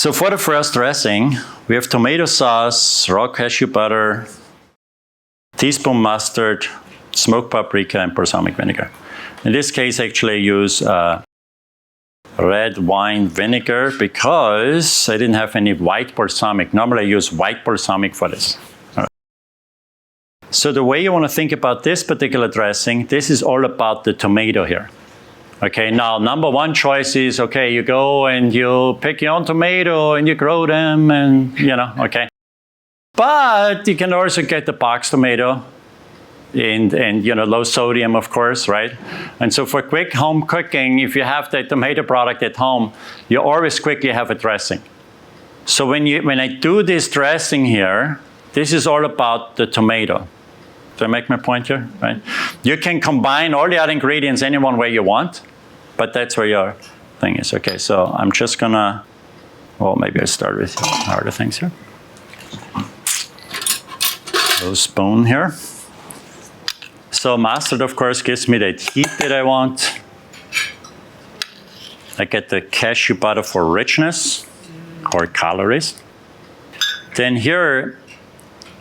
So for the first dressing, we have tomato sauce, raw cashew butter, teaspoon mustard, smoked paprika, and balsamic vinegar. In this case, actually, I use red wine vinegar because I didn't have any white balsamic. Normally, I use white balsamic for this. So the way you want to think about this particular dressing, this is all about the tomato here. Okay, now number one choice is, okay, you go and you pick your own tomato and you grow them and, okay. But you can also get the box tomato and low sodium, of course, right? And so for quick home cooking, if you have the tomato product at home, you always quickly have a dressing. So when I do this dressing here, this is all about the tomato. Do I make my point here? Right? You can combine all the other ingredients any one way you want, but that's where your thing is. Okay, so I'm just gonna, well, maybe I start with harder things here. A little spoon here. So mustard, of course, gives me that heat that I want. I get the cashew butter for richness or calories. Then here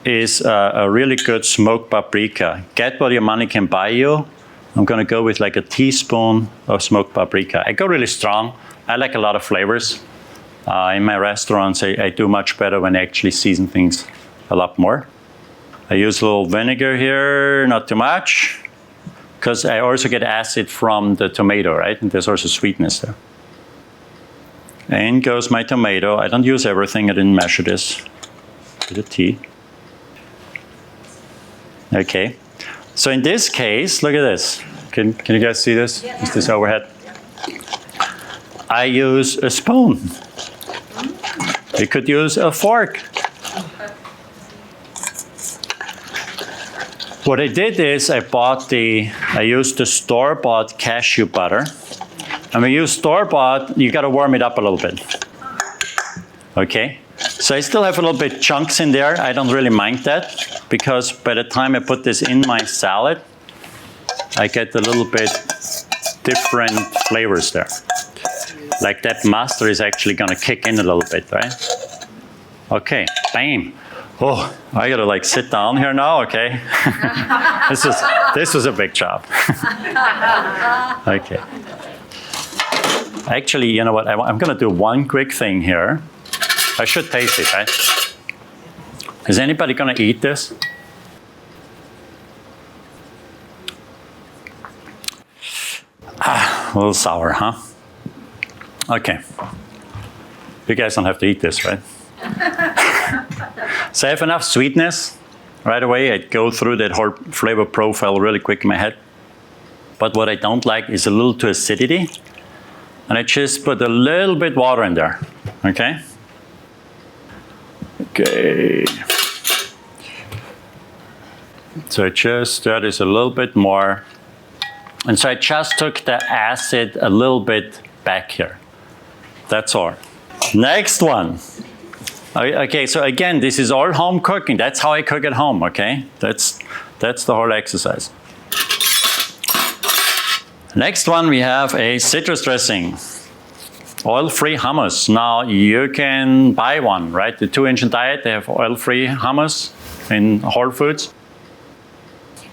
is a really good smoked paprika. Get what your money can buy you. I'm gonna go with like a teaspoon of smoked paprika. I go really strong. I like a lot of flavors. In my restaurants, I do much better when I actually season things a lot more. I use a little vinegar here, not too much, because I also get acid from the tomato, right? And there's also sweetness there. In goes my tomato. I don't use everything. I didn't measure this with a tea. Okay, so in this case, look at this. Can you guys see this? Yeah. Is this overhead? Yeah. I use a spoon. You could use a fork. What I did is I used the store-bought cashew butter. And when you use store-bought, you gotta warm it up a little bit. Okay? So I still have a little bit chunks in there. I don't really mind that because by the time I put this in my salad, I get a little bit different flavors there. Like that mustard is actually gonna kick in a little bit, right? Okay, bam. Oh, I gotta like sit down here now, okay? This was a big job. Okay. Actually, you know what? I'm gonna do one quick thing here. I should taste it, right? Is anybody gonna eat this? A little sour, huh? Okay. You guys don't have to eat this, right? So I have enough sweetness right away. I go through that whole flavor profile really quick in my head. But what I don't like is a little too acidity. And I just put a little bit water in there, okay? Okay. So I just stir this a little bit more. And so I just took the acid a little bit back here. That's all. Next one. Okay, so again, this is all home cooking. That's how I cook at home, okay? That's the whole exercise. Next one, we have a citrus dressing. Oil-free hummus. Now, you can buy one, right? The 2 Engine Diet, they have oil-free hummus in Whole Foods.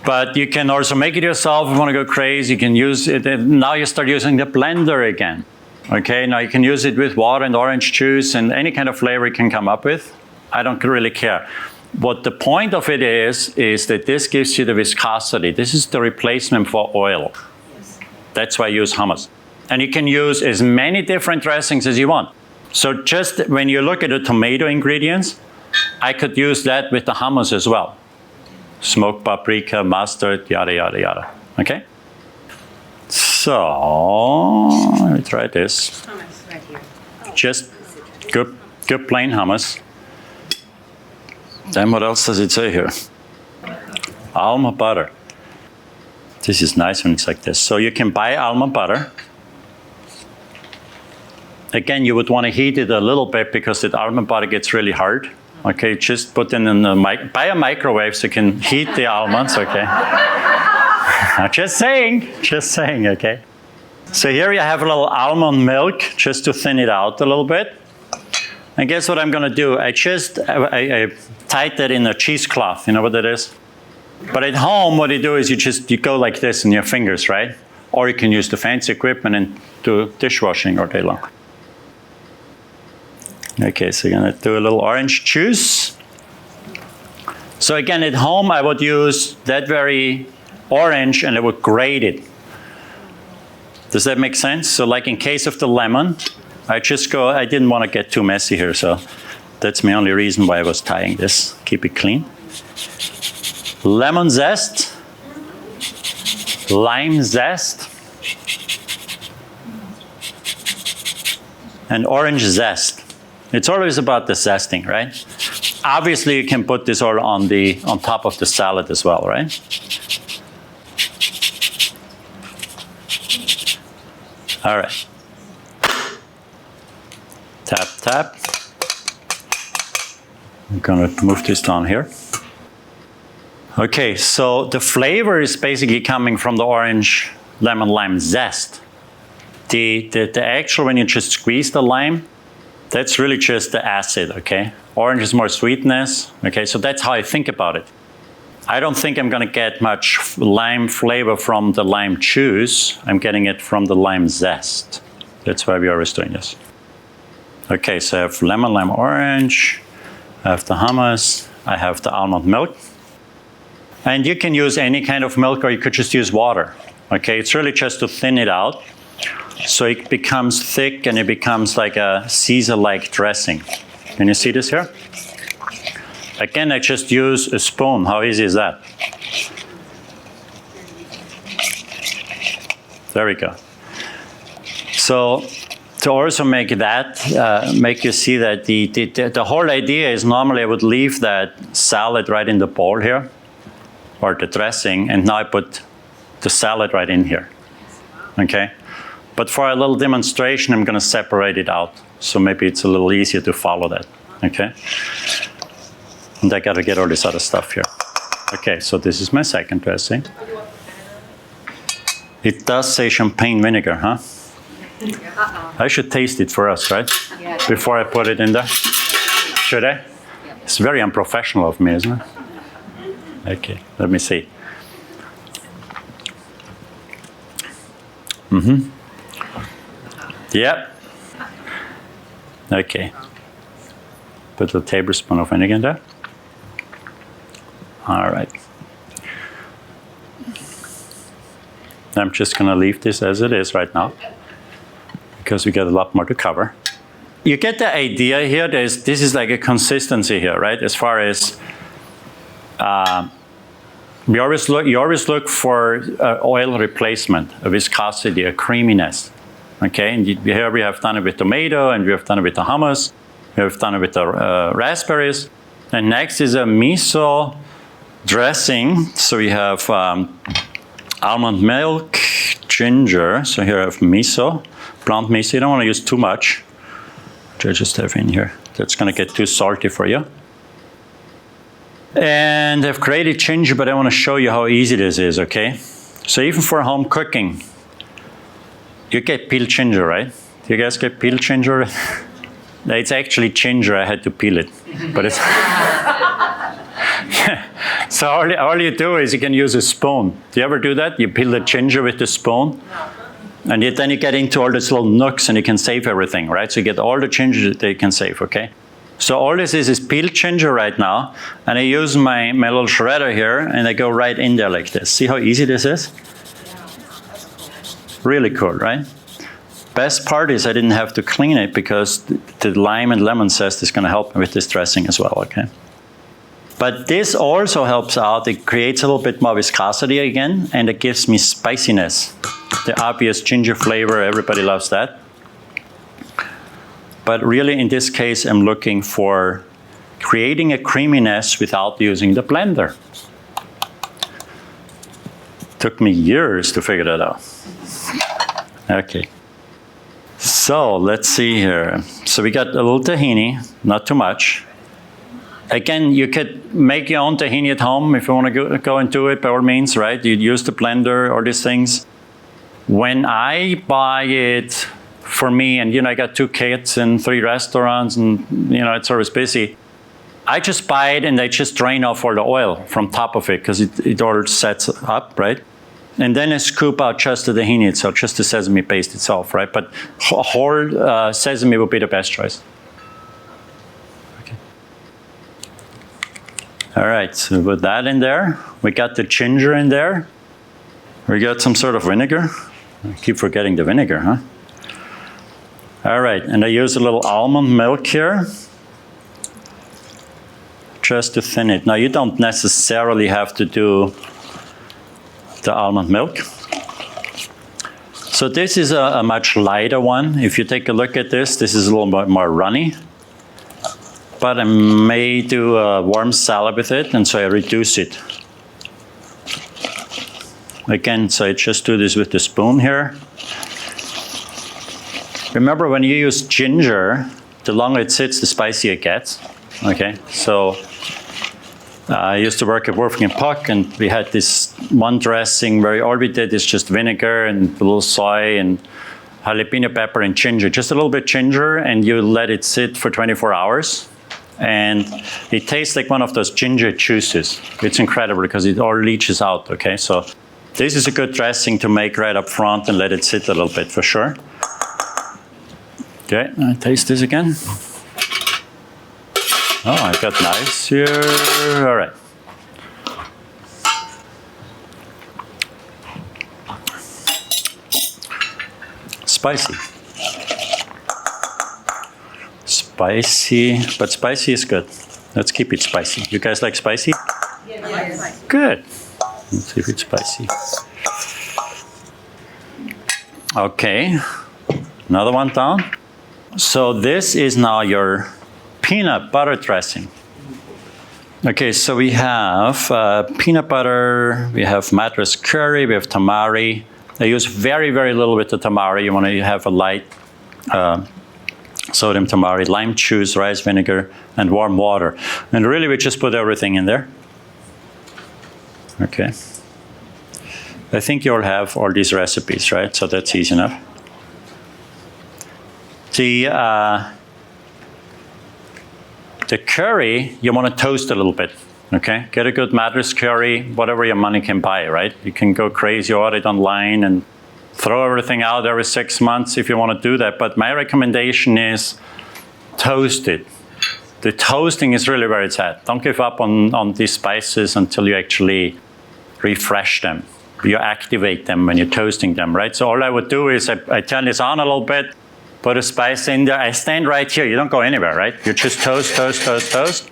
But you can also make it yourself if you want to go crazy. You can use it. Now you start using the blender again. Okay, now you can use it with water and orange juice and any kind of flavor you can come up with. I don't really care. What the point of it is that this gives you the viscosity. This is the replacement for oil. Yes. That's why I use hummus. And you can use as many different dressings as you want. So just when you look at the tomato ingredients, I could use that with the hummus as well. Smoked paprika, mustard, yada, yada, yada. Okay? So, let me try this. Hummus right here. Oh. Just good plain hummus. Then what else does it say here? Almond butter. This is nice when it's like this. So you can buy almond butter. Again, you would want to heat it a little bit because the almond butter gets really hard. Okay, just put it in buy a microwave so you can heat the almonds, okay? Just saying, okay? So here you have a little almond milk just to thin it out a little bit. And guess what I'm going to do? I tied that in a cheesecloth. You know what that is? But at home, what you do is you go like this in your fingers, right? Or you can use the fancy equipment and do dishwashing all day long. Okay, so you're going to do a little orange juice. So again, at home, I would use that very orange and I would grate it. Does that make sense? So like in case of the lemon, I didn't want to get too messy here, so that's my only reason why I was tying this. Keep it clean. Lemon zest, lime zest, and orange zest. It's always about the zesting, right? Obviously, you can put this all on top of the salad as well, right? All right. Tap, tap. I'm gonna move this down here. Okay, so the flavor is basically coming from the orange lemon lime zest. The actual, when you just squeeze the lime, that's really just the acid, okay? Orange is more sweetness, okay? So that's how I think about it. I don't think I'm gonna get much lime flavor from the lime juice. I'm getting it from the lime zest. That's why we're always doing this. Okay, so I have lemon, lime, orange. I have the hummus. I have the almond milk. And you can use any kind of milk or you could just use water. Okay, it's really just to thin it out. So it becomes thick and it becomes like a Caesar-like dressing. Can you see this here? Again, I just use a spoon. How easy is that? There we go. So to also make that, make you see that the whole idea is normally I would leave that salad right in the bowl here, or the dressing, and now I put the salad right in here, okay? But for a little demonstration, I'm gonna separate it out. So maybe it's a little easier to follow that, okay? And I gotta get all this other stuff here. Okay, so this is my second dressing. It does say champagne vinegar, huh? I should taste it for us, right? Yeah. Before I put it in there. Should I? It's very unprofessional of me, isn't it? Okay, let me see. Mm-hmm. Yep. Okay. Put a tablespoon of vinegar in there. All right. I'm just gonna leave this as it is right now, because we got a lot more to cover. You get the idea here. This is like a consistency here, right? As far as you always look for oil replacement, a viscosity, a creaminess. Okay, and here we have done it with tomato, and we have done it with the hummus. We have done it with the raspberries. And next is a miso dressing. So we have almond milk, ginger. So here I have miso, plant miso. You don't want to use too much, which I just have in here. That's going to get too salty for you. And I've grated ginger, but I want to show you how easy this is, okay? So even for home cooking, you get peeled ginger, right? Do you guys get peeled ginger? It's actually ginger, I had to peel it. But it's so all you do is you can use a spoon. Do you ever do that? You peel the ginger with the spoon? And then you get into all these little nooks and you can save everything, right? So you get all the ginger that you can save, okay? So all this is peeled ginger right now, and I use my little shredder here, and I go right in there like this. See how easy this is? Really cool, right? Best part is I didn't have to clean it because the lime and lemon zest is going to help me with this dressing as well, okay? But this also helps out. It creates a little bit more viscosity again, and it gives me spiciness. The obvious ginger flavor, everybody loves that. But really, in this case, I'm looking for creating a creaminess without using the blender. Took me years to figure that out. Okay. So let's see here. So we got a little tahini, not too much. Again, you could make your own tahini at home if you want to go and do it, by all means, right? You'd use the blender or these things. When I buy it for me, and I got 2 kids and 3 restaurants, and it's always busy. I just buy it and I just drain off all the oil from top of it because it all sets up, right? And then I scoop out just the tahini itself, just the sesame paste itself, right? But whole sesame would be the best choice. Okay. All right, so put that in there. We got the ginger in there. We got some sort of vinegar. I keep forgetting the vinegar, huh? All right, and I use a little almond milk here, just to thin it. Now, you don't necessarily have to do the almond milk. So this is a much lighter one. If you take a look at this, this is a little bit more runny. But I may do a warm salad with it, and so I reduce it. Again, so I just do this with the spoon here. Remember, when you use ginger, the longer it sits, the spicier it gets. Okay, so I used to work at Wolfgang Puck, and we had this one dressing where all we did is just vinegar and a little soy and jalapeno pepper and ginger, just a little bit ginger, and you let it sit for 24 hours. And it tastes like one of those ginger juices. It's incredible because it all leaches out, okay? So this is a good dressing to make right up front and let it sit a little bit for sure. Okay, I taste this again. Oh, I've got knives here. All right. Spicy. Spicy, but spicy is good. Let's keep it spicy. You guys like spicy? Yes. Good. Let's keep it spicy. Okay, another one down. So this is now your peanut butter dressing. Okay, so we have peanut butter, we have Madras curry, we have tamari. I use very, very little with the tamari. You want to have a light sodium tamari, lime juice, rice vinegar, and warm water. And really, we just put everything in there. Okay. I think you all have all these recipes, right? So that's easy enough. The curry, you want to toast a little bit, okay? Get a good Madras curry, whatever your money can buy, right? You can go crazy, order it online, and throw everything out every 6 months if you want to do that. But my recommendation is toast it. The toasting is really where it's at. Don't give up on these spices until you actually refresh them. You activate them when you're toasting them, right? So all I would do is I turn this on a little bit, put a spice in there. I stand right here. You don't go anywhere, right? You just toast, toast, toast, toast.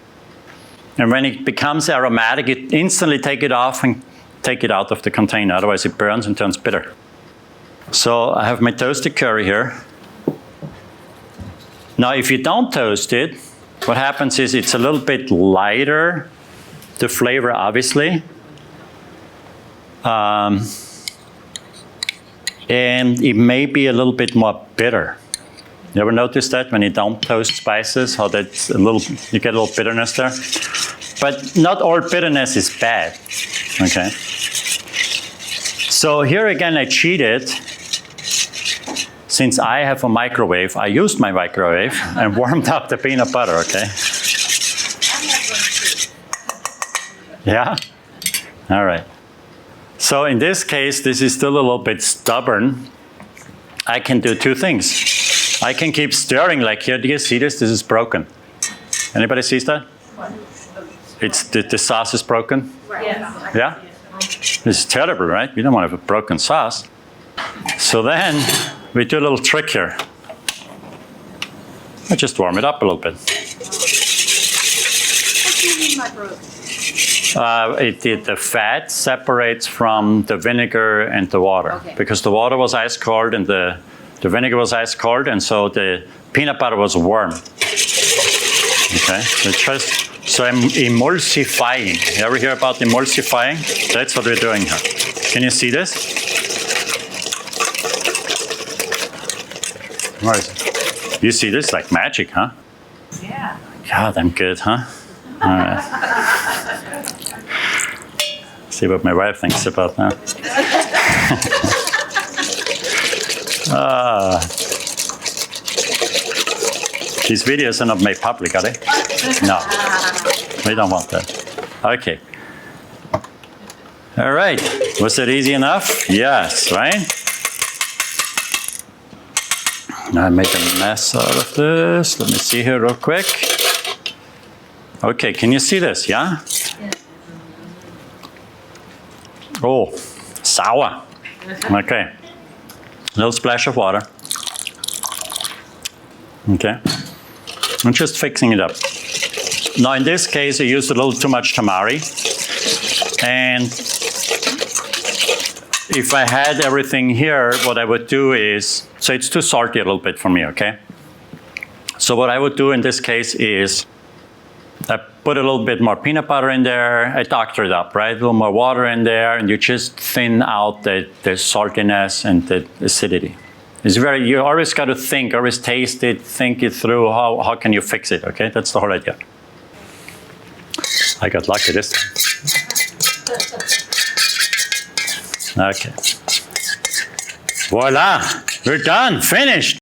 And when it becomes aromatic, you instantly take it off and take it out of the container. Otherwise, it burns and turns bitter. So I have my toasted curry here. Now, if you don't toast it, what happens is it's a little bit lighter, the flavor, obviously. And it may be a little bit more bitter. You ever notice that when you don't toast spices, how that's you get a little bitterness there? But not all bitterness is bad, okay? So here again, I cheated. Since I have a microwave, I used my microwave and warmed up the peanut butter, okay? Yeah? All right. So in this case, this is still a little bit stubborn. I can do 2 things. I can keep stirring like here. Do you see this? This is broken. Anybody sees that? It's the sauce is broken? Yeah. Yeah? This is terrible, right? We don't want to have a broken sauce. So then we do a little trick here. I just warm it up a little bit. What do you mean by broken? The fat separates from the vinegar and the water. Okay. Because the water was ice cold and the vinegar was ice cold, and so the peanut butter was warm. Okay, so I'm emulsifying. You ever hear about emulsifying? That's what we're doing here. Can you see this? Where is it? You see this like magic, huh? Yeah. God, I'm good, huh? All right. See what my wife thinks about that. These videos are not made public, are they? No. We don't want that. Okay. All right. Was that easy enough? Yes, right? I made a mess out of this. Let me see here real quick. Okay, can you see this? Yeah? Oh, sour. Okay. A little splash of water. Okay. I'm just fixing it up. Now, in this case, I used a little too much tamari. And if I had everything here, what I would do is, so it's too salty a little bit for me, okay? So what I would do in this case is I put a little bit more peanut butter in there, I doctor it up, right? A little more water in there, and you just thin out the saltiness and the acidity. It's you always got to think, always taste it, think it through, how can you fix it, okay? That's the whole idea. I got lucky this time. Okay. Voila, we're done, finished.